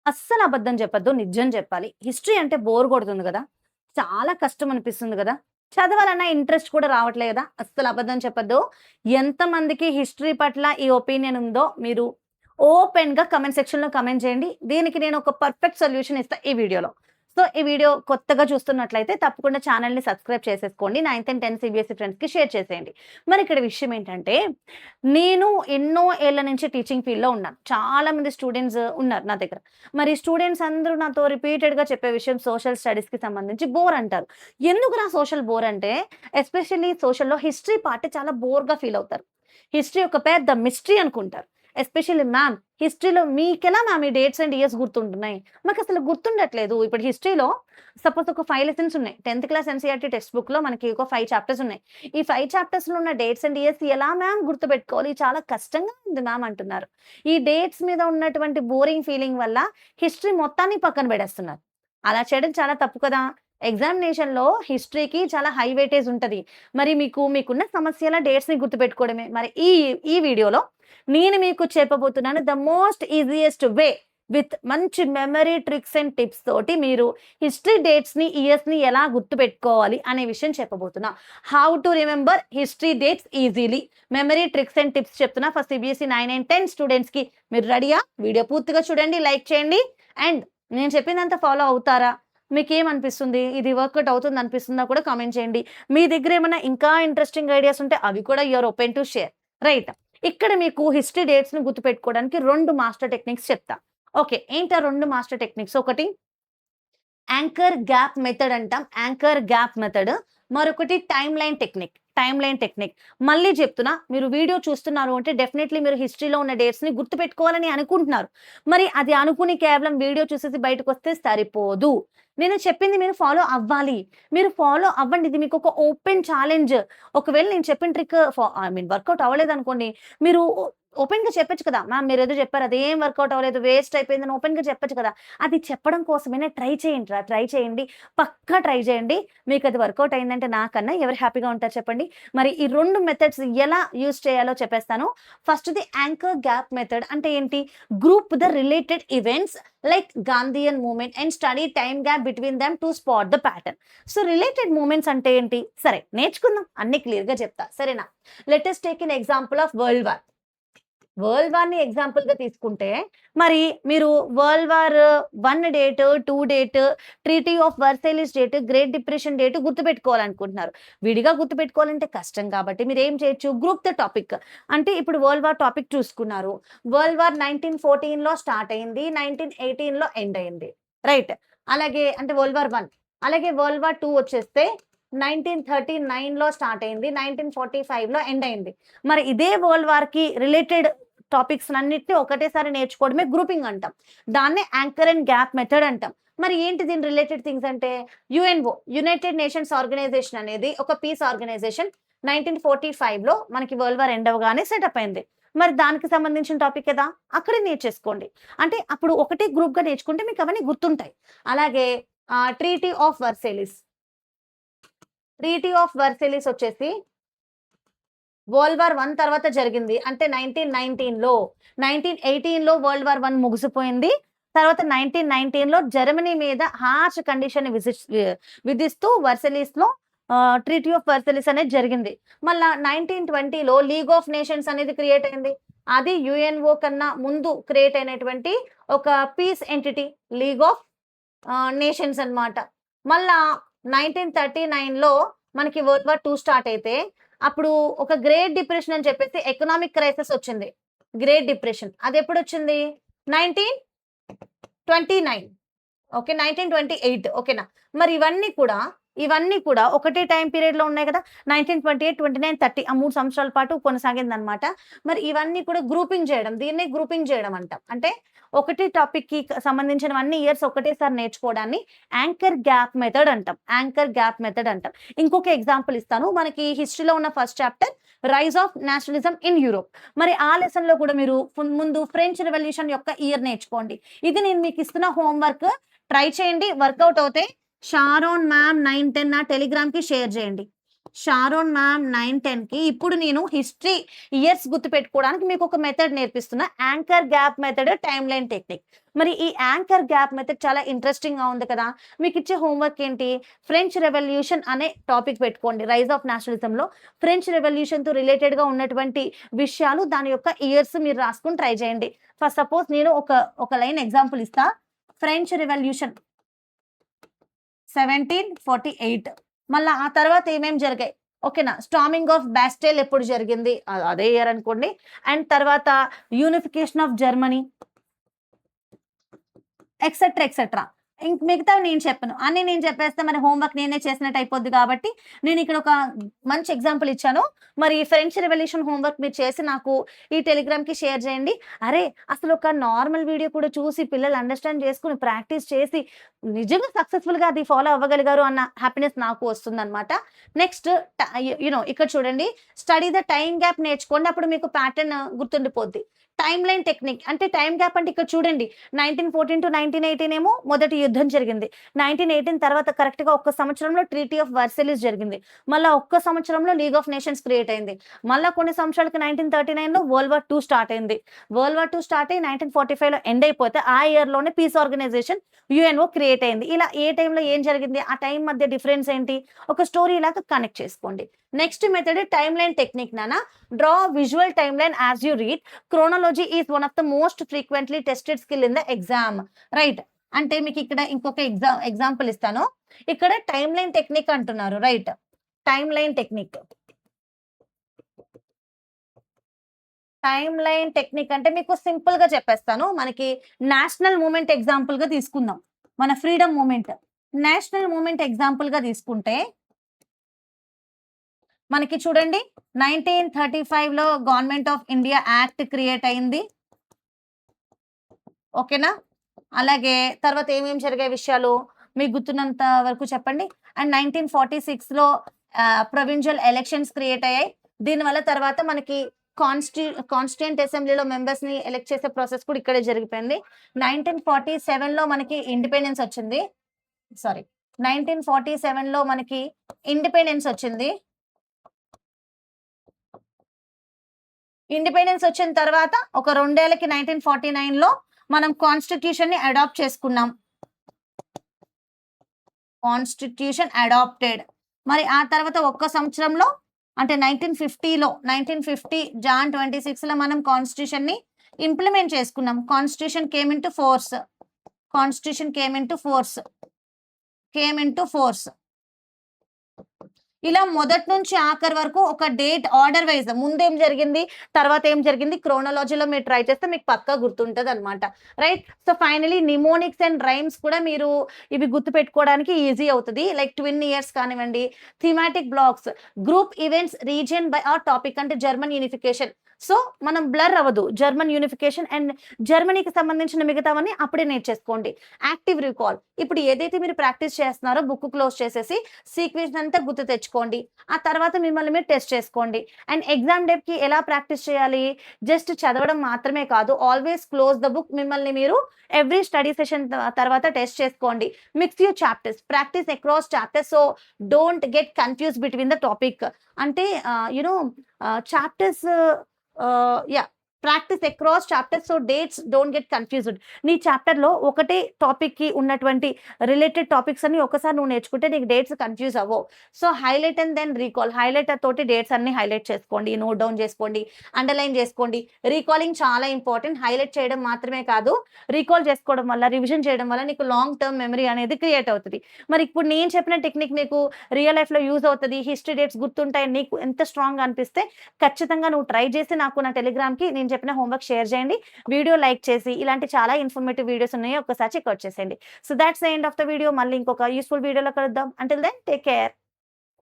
అస్సలు అబద్ధం చెప్పొద్దు. నిజం చెప్పాలి. హిస్టరీ అంటే బోర్ కొడుతుంది గదా! చాలా కష్టం అనిపిస్తుంది గదా! చదవాలన్న ఇంట్రెస్ట్ కూడా రావట్లే గదా! అస్సలు అబద్ధం చెప్పొద్దు. ఎంతమందికి హిస్టరీ పట్ల ఈ ఒపీనియన్ ఉందో మీరు ఓపెన్‌గా కామెంట్ సెక్షన్‌లో కామెంట్ చేయండి. దీనికి నేను ఒక పర్ఫెక్ట్ సొల్యూషన్ ఇస్తా ఈ వీడియోలో. సో, ఈ వీడియో కొత్తగా చూస్తున్నట్లయితే తప్పకుండా ఛానెల్‌ని సబ్స్క్రైబ్ చేసేసుకోండి. 9థ్ అండ్ 10థ్ సీబీఎస్ఈ ఫ్రెండ్స్‌కి షేర్ చేసేయండి. మరి ఇక్కడ విషయం ఏంటంటే, నేను ఎన్నో ఏళ్ల నుంచి టీచింగ్ ఫీల్డ్‌లో ఉన్నాను. చాలా మంది స్టూడెంట్స్ ఉన్నారు నా దగ్గర. మరి స్టూడెంట్స్ అందరూ నాతో రిపీటెడ్‌గా చెప్పే విషయం సోషల్ స్టడీస్‌కి సంబంధించి బోర్ అంటారు. ఎందుకురా సోషల్ బోర్ అంటే, ఎస్పెషల్లీ సోషల్‌లో హిస్టరీ పార్ట్ చాలా బోర్‌గా ఫీల్ అవుతారు. హిస్టరీ ఒక పెద్ద మిస్టరీ అనుకుంటారు. ఎస్పెషల్లీ మ్యామ్ హిస్టరీలో మీకెలా మ్యామ్ ఈ డేట్స్ అండ్ ఇయర్స్ గుర్తుంటున్నాయి? మాకసలు గుర్తుండట్లేదు. ఇప్పుడు హిస్టరీలో సపోజ్ ఒక 5 లెసన్స్ ఉన్నాయి. 10థ్ క్లాస్ ఎన్‌సీఈఆర్‌టీ టెక్స్ట్ బుక్‌లో మనకి ఒక 5 చాప్టర్స్ ఉన్నాయి. ఈ 5 చాప్టర్స్‌లో ఉన్న డేట్స్ అండ్ ఇయర్స్ ఎలా మ్యామ్ గుర్తుపెట్టుకోవాలి? చాలా కష్టంగా ఉంది మ్యామ్ అంటున్నారు. ఈ డేట్స్ మీద ఉన్నటువంటి బోరింగ్ ఫీలింగ్ వల్ల హిస్టరీ మొత్తాన్ని పక్కన పడేస్తున్నారు. అలా చేయడం చాలా తప్పు కదా! ఎగ్జామినేషన్‌లో హిస్టరీకి చాలా హై వెయిటేజ్ ఉంటది. మరి మీకున్న సమస్యల డేట్స్‌ని గుర్తుపెట్టుకోవడమే. మరి ఈ వీడియోలో నేను మీకు చెప్పబోతున్నాను the most easiest way with మంచి మెమరీ ట్రిక్స్ అండ్ టిప్స్ తోటి మీరు హిస్టరీ డేట్స్‌ని, ఇయర్స్‌ని ఎలా గుర్తుపెట్టుకోవాలి అనే విషయం చెప్పబోతున్నా. How to remember history dates easily. Memory tricks and tips చెప్తున్నా ఫర్ సీబీఎస్ఈ 9 అండ్ 10 స్టూడెంట్స్‌కి. మీరు రెడీయా? వీడియో పూర్తిగా చూడండి, లైక్ చేయండి అండ్ నేను చెప్పిందంతా ఫాలో అవుతారా? మీకేమనిపిస్తుంది? ఇది వర్కౌట్ అవుతుంది అనిపిస్తుందా కూడా కామెంట్ చేయండి. మీ దగ్గర ఏమన్నా ఇంకా ఇంట్రెస్టింగ్ ఐడియాస్ ఉంటే అవి కూడా you are open to share. Right. ఇక్కడ మీకు హిస్టరీ డేట్స్‌ని గుర్తుపెట్టుకోవడానికి 2 మాస్టర్ టెక్నిక్స్ చెప్తా. ఓకే. ఏంటా 2 మాస్టర్ టెక్నిక్స్? ఒకటి యాంకర్ గ్యాప్ మెథడ్ అంటాం. Anchor gap method. మరొకటి టైమ్‌లైన్ టెక్నిక్. Timeline technique. మళ్ళీ చెప్తున్నా, మీరు వీడియో చూస్తున్నారు అంటే డెఫినైట్‌లీ మీరు హిస్టరీలో ఉన్న డేట్స్‌ని గుర్తుపెట్టుకోవాలని అనుకుంటున్నారు. మరి అది అనుకుని కేవలం వీడియో చూసేసి బయటకొస్తే సరిపోదు. నేను చెప్పింది మీరు ఫాలో అవ్వాలి. మీరు ఫాలో అవ్వండి. ఇది మీకొక ఓపెన్ ఛాలెంజ్. ఒకవేళ నేను చెప్పిన ట్రిక్ వర్కౌట్ అవ్వలేదనుకోండి, మీరు ఓపెన్‌గా చెప్పొచ్చు కదా! మ్యామ్ మీరేదో చెప్పారు అదేం వర్కౌట్ అవ్వలేదు, వేస్ట్ అయిపోయిందని ఓపెన్‌గా చెప్పొచ్చు కదా! అది చెప్పడం కోసమైనా ట్రై చేయండిరా. ట్రై చేయండి. పక్కా ట్రై చేయండి. మీకది వర్కౌట్ అయిందంటే నాకన్నా ఎవరు హ్యాపీగా ఉంటారు చెప్పండి? మరి ఈ 2 మెథడ్స్ ఎలా యూజ్ చేయాలో చెప్పేస్తాను. ఫస్ట్‌ది యాంకర్ గ్యాప్ మెథడ్ అంటే ఏంటి? Group the related events like Gandhian movement and study time gap between them to spot the pattern. So, related movements అంటే ఏంటి? సరే నేర్చుకుందాం. అన్నీ క్లియర్‌గా చెప్తా. సరేనా? Let us take an example of world war. World వార్‌ని ఎగ్జాంపుల్‌గా తీసుకుంటే, మరి మీరు world war 1 date, 2 date, treaty of Versailles date, great depression date గుర్తుపెట్టుకోవాలనుకుంటున్నారు. విడిగా గుర్తుపెట్టుకోవాలంటే కష్టం కాబట్టి మీరేం చేయొచ్చు, గ్రూప్ ద టాపిక్. అంటే ఇప్పుడు వరల్డ్ వార్ టాపిక్ చూసుకున్నారు. వరల్డ్ వార్ 1914లో స్టార్ట్ అయింది. 1918లో ఎండ్ అయింది. రైట్. అలాగే అంటే వరల్డ్ వార్ 1. అలాగే వరల్డ్ వార్ 2 వచ్చేస్తే 1939లో స్టార్ట్ అయింది. 1945లో ఎండ్ అయింది. మరి ఇదే వరల్డ్ వార్‌కి రిలేటెడ్ టాపిక్స్‌నన్నిటిని ఒకటేసారి నేర్చుకోవడమే గ్రూపింగ్ అంటాం. దాన్నే యాంకర్ అండ్ గ్యాప్ మెథడ్ అంటాం. మరి ఏంటి దీని రిలేటెడ్ థింగ్స్ అంటే యుఎన్ఓ యునైటెడ్ నేషన్స్ ఆర్గనైజేషన్ అనేది ఒక పీస్ ఆర్గనైజేషన్ 1945లో మనకి వరల్డ్ వార్ ఎండ్ అవ్వగానే సెటప్ అయింది. మరి దానికి సంబంధించిన టాపిక్ కదా! అక్కడే నేర్చేసుకోండి. అంటే అప్పుడు ఒకటే గ్రూప్‌గా నేర్చుకుంటే మీకు అవన్నీ గుర్తుంటాయి. అలాగే ట్రీటీ ఆఫ్ వర్సైలిస్. ట్రీటీ ఆఫ్ వర్సైలిస్ వచ్చేసి వరల్డ్ వార్ 1 తర్వాత జరిగింది. అంటే 1919లో. 1918లో వరల్డ్ వార్ 1 ముగిసిపోయింది. తర్వాత 1919లో జర్మనీ మీద హార్ష్ కండిషన్‌ని విధిస్తూ వర్సైలిస్‌లో ట్రీటీ ఆఫ్ వర్సైలిస్ అనేది జరిగింది. మళ్ళా 1920లో లీగ్ ఆఫ్ నేషన్స్ అనేది క్రియేట్ అయింది. అది యుఎన్ఓ కన్నా ముందు క్రియేట్ అయినటువంటి ఒక peace entity league of nations అన్నమాట. మళ్ళా 1939లో మనకి వరల్డ్ వార్ 2 స్టార్ట్ అయితే అప్పుడు ఒక గ్రేట్ డిప్రెషన్ అని చెప్పేసి ఎకనామిక్ క్రైసిస్ వచ్చింది. Great depression. అదెప్పుడొచ్చింది? 1929. ఓకే. 1928 ఓకేనా. మరి ఇవన్నీ కూడా ఒకటే టైమ్ పీరియడ్‌లో ఉన్నాయి కదా! 1928, 29, 30 ఆ 3 సంవత్సరాల పాటు కొనసాగిందనమాట. మరి ఇవన్నీ కూడా గ్రూపింగ్ చేయడం. దీన్నే గ్రూపింగ్ చేయడం అంటాం. అంటే ఒకటే టాపిక్‌కి సంబంధించినవన్నీ ఇయర్స్ ఒకటేసారి నేర్చుకోవడాన్ని యాంకర్ గ్యాప్ మెథడ్ అంటాం. యాంకర్ గ్యాప్ మెథడ్ అంటాం. ఇంకొక ఎగ్జాంపుల్ ఇస్తాను. మనకి హిస్టరీలో ఉన్న first chapter rise of nationalism in Europe. మరి ఆ లెసన్‌లో కూడా మీరు ముందు ఫ్రెంచ్ రివల్యూషన్ యొక్క ఇయర్ నేర్చుకోండి. ఇది నేను మీకిస్తున్న హోమ్ వర్క్. ట్రై చేయండి. వర్కౌట్ అవుతే షారోన్ మ్యామ్ 9, 10 నా టెలిగ్రామ్‌కి షేర్ చేయండి. షారోన్ మ్యామ్ 9-10కి ఇప్పుడు నేను హిస్టరీ ఇయర్స్ గుర్తుపెట్టుకోవడానికి మీకు ఒక మెథడ్ నేర్పిస్తున్నా. Anchor gap method, time line technique. మరి ఈ యాంకర్ గ్యాప్ మెథడ్ చాలా ఇంట్రెస్టింగ్‌గా ఉంది కదా! మీకిచ్చే హోంవర్క్ ఏంటి? ఫ్రెంచ్ రెవల్యూషన్ అనే టాపిక్ పెట్టుకోండి. రైజ్ ఆఫ్ నేషనలిజంలో ఫ్రెంచ్ రెవల్యూషన్‌తో రిలేటెడ్‌గా ఉన్నటువంటి విషయాలు, దాని యొక్క ఇయర్స్ మీరు రాసుకొని ట్రై చేయండి. ఫర్ సపోజ్ నేను ఒక లైన్ ఎగ్జాంపుల్ ఇస్తా. French revolution 1748. మళ్ళా ఆ తర్వాత ఏమేమి జరిగాయి? ఓకేనా? స్టార్మింగ్ ఆఫ్ బాస్టైల్ ఎప్పుడు జరిగింది? అదే ఇయర్ అనుకోండి. అండ్ తర్వాత unification of Germany etcetera, etcetera. ఇంక మిగతావి నేను చెప్పను. అన్నీ నేను చెప్పేస్తే మరి హోంవర్క్ నేనే చేసినట్టు అయిపోద్ది కాబట్టి, నేనిక్కడ ఒక మంచి ఎగ్జాంపుల్ ఇచ్చాను. మరి ఫ్రెంచ్ రెవల్యూషన్ హోంవర్క్ మీరు చేసి నాకు ఈ టెలిగ్రామ్‌కి షేర్ చేయండి. అరే! అసలు ఒక నార్మల్ వీడియో కూడా చూసి పిల్లలు అండర్‌స్టాండ్ చేసుకొని, ప్రాక్టీస్ చేసి, నిజంగా సక్సెస్‌ఫుల్‌గా అది ఫాలో అవ్వగలిగారు అన్న హ్యాపీనెస్ నాకు వస్తుందనమాట. నెక్స్ట్ ఇక్కడ చూడండి. స్టడీ ద టైమ్ గ్యాప్ నేర్చుకోండి. అప్పుడు మీకు ప్యాటర్న్ గుర్తుండిపోద్ది. టైమ్ లైన్ టెక్నిక్ అంటే టైమ్ గ్యాప్ అంటే ఇక్కడ చూడండి. 1914-1918 ఏమో మొదటి యుద్ధం జరిగింది. 1918 తర్వాత కరెక్ట్‌గా ఒక్క సంవత్సరంలో ట్రీటీ ఆఫ్ వర్సైల్స్ జరిగింది. మళ్ళా ఒక్క సంవత్సరంలో లీగ్ ఆఫ్ నేషన్స్ క్రియేట్ అయింది. మళ్ళా కొన్ని సంవత్సరాలకి 1939లో వరల్డ్ వార్ II స్టార్ట్ అయింది. వరల్డ్ వార్ II స్టార్ట్ అయ్యి 1945లో ఎండ్ అయిపోతే ఆ ఇయర్‌లోనే పీస్ ఆర్గనైజేషన్ యుఎన్ఓ క్రియేట్ అయింది. ఇలా ఏ టైంలో ఏం జరిగింది? ఆ టైం మధ్య డిఫరెన్స్ ఏంటి? ఒక స్టోరీ లాగా కనెక్ట్ చేసుకోండి. Next method time line technique నాన్న. Draw visual time line as you read. Chronology is one of the most frequently tested skill in the exam. Right. అంటే మీకు ఇక్కడ ఇంకొక ఎగ్జాంపుల్ ఇస్తాను. ఇక్కడ టైమ్ లైన్ టెక్నిక్ అంటున్నారు. Right. Time line technique. Time line technique అంటే మీకు సింపుల్‌గా చెప్పేస్తాను. మనకి నేషనల్ మూవ్‌మెంట్ ఎగ్జాంపుల్‌గా తీసుకుందాం. మన ఫ్రీడమ్ మూవ్‌మెంట్. నేషనల్ మూవ్‌మెంట్ ఎగ్జాంపుల్‌గా తీసుకుంటే మనకి చూడండి 1935లో government of India act create అయింది. ఓకేనా? అలాగే తర్వాత ఏమేమి జరిగాయి విషయాలు మీకు గుర్తున్నంత వరకు చెప్పండి. అండ్ 1946లో ప్రొవిన్షియల్ ఎలక్షన్స్ క్రియేట్ అయ్యాయి. దీనివల్ల తర్వాత మనకి కాన్స్టిట్యూయెంట్ అసెంబ్లీలో మెంబర్స్‌ని ఎలక్ట్ చేసే ప్రాసెస్ కూడా ఇక్కడే జరిగిపోయింది. 1947లో మనకి ఇండిపెండెన్స్ వచ్చింది. సారీ. 1947లో మనకి ఇండిపెండెన్స్ వచ్చింది. ఇండిపెండెన్స్ వచ్చిన తర్వాత ఒక 2 ఏళ్లకి 1949లో మనం కాన్స్టిట్యూషన్‌ని అడాప్ట్ చేసుకున్నాం. Constitution adapted. మరి ఆ తర్వాత ఒక్క సంవత్సరంలో అంటే 1950 జాన్ 26లో మనం కాన్స్టిట్యూషన్‌ని ఇంప్లిమెంట్ చేసుకున్నాం. Constitution came into force. Constitution came into force. ఇలా మొదటి నుంచి ఆఖరి వరకు ఒక డేట్ ఆర్డర్ వైస్ ముందేం జరిగింది, తర్వాత ఏం జరిగింది క్రోనాలజీలో మీరు ట్రై చేస్తే మీకు పక్కా గుర్తుంటదనమాట. Right. So, finally mnemonics and rhymes కూడా మీరు ఇవి గుర్తుపెట్టుకోవడానికి ఈజీ అవుతది. లైక్ ట్విన్ ఇయర్స్ కానివ్వండి, thematic blocks, group events, region by or topic అంటే జర్మన్ యూనిఫికేషన్. సో, మనం బ్లర్ అవ్వదు. జర్మన్ యూనిఫికేషన్ అండ్ జర్మనీకి సంబంధించిన మిగతావన్నీ అప్పుడే నేర్చేసుకోండి. Active recall. ఇప్పుడు ఏదైతే మీరు ప్రాక్టీస్ చేస్తున్నారో బుక్ క్లోజ్ చేసేసి సీక్వెన్స్ అంతా గుర్తు తెచ్చుకోండి. ఆ తర్వాత మిమ్మల్ని మీరు టెస్ట్ చేసుకోండి. అండ్ ఎగ్జామ్ డేకి ఎలా ప్రాక్టీస్ చేయాలి? జస్ట్ చదవడం మాత్రమే కాదు. Always close the book. మిమ్మల్ని మీరు ఎవ్రీ స్టడీ సెషన్ తర్వాత టెస్ట్ చేసుకోండి. Mix your chapters. Practice across chapters. So, don't get confused between the topic. అంటే chapters yeah! Practice across chapters. So, dates don't get confused. నీ చాప్టర్‌లో ఒకటే టాపిక్‌కి ఉన్నటువంటి related topics అన్ని ఒక్కసారి నువ్వు నేర్చుకుంటే నీకు డేట్స్ కన్‌ఫ్యూజ్ అవ్వవు. So, highlight and then recall. Highlighter తోటి డేట్స్ అన్ని హైలైట్ చేసుకోండి. నోట్ డౌన్ చేసుకోండి. అండర్‌లైన్ చేసుకోండి. రీకాలింగ్ చాలా ఇంపార్టెంట్. హైలైట్ చేయడం మాత్రమే కాదు, రీకాల్ చేసుకోవడం వల్ల, రివిజన్ చేయడం వల్ల నీకు లాంగ్ టర్మ్ మెమరీ అనేది క్రియేట్ అవుతది. మరి ఇప్పుడు నేను చెప్పిన టెక్నిక్ మీకు రియల్ లైఫ్‌లో యూజ్ అవుతది. హిస్టరీ డేట్స్ గుర్తుంటాయి. నీకు ఎంత స్ట్రాంగ్‌గా అనిపిస్తే ఖచ్చితంగా నువ్వు ట్రై చేసి నాకు నా టెలిగ్రామ్‌కి నేను చెప్పిన హోంవర్క్ షేర్ చేయండి. వీడియో లైక్ చేసి ఇలాంటి చాలా ఇన్ఫర్మేటివ్ వీడియోస్ ఉన్నాయి. ఒక్కసారి చెక్‌ఔట్ చేసేయండి. So, that's the end of the video. మళ్ళీ ఇంకొక యూజ్‌ఫుల్ వీడియోలో కలుద్దాం. Until then take care.